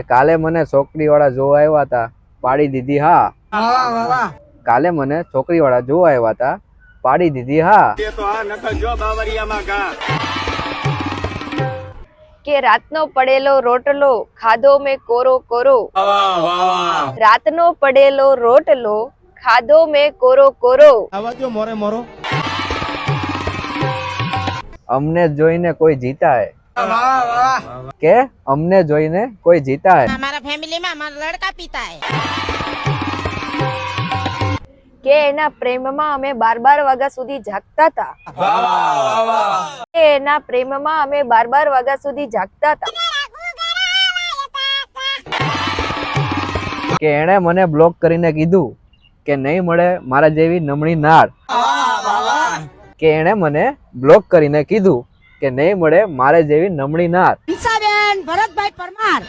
કાલે મને છોકરી વાળા જોવા આવ્યા હતા, પાડી દીધી હા. કાલે મને છોકરી વાળા જોવા આવ્યા હતા, પાડી દીધી હા. કે રાતનો પડેલો રોટલો ખાધો મેં કોરો કોરો. રાતનો પડેલો રોટલો ખાધો મેં કોરો કોરો. અમને જોઈને કોઈ જીતા હે, કે અમને જોઈને કોઈ જીતા હે. हमारा फैमिली में हमारा लड़का पीता है। કે એના પ્રેમમાં અમે 12 વાગ્યા સુધી જાગતા હતા. કે એના પ્રેમમાં અમે 12 વાગ્યા સુધી જાગતા હતા. કે એણે મને બ્લોક કરીને કીધું કે નહીં મળે મારા જેવી નમણી નાર. કે એણે મને બ્લોક કરીને કીધું કે નહીં મળે મારે જેવી નમણી નાર. भरत भाई परमार।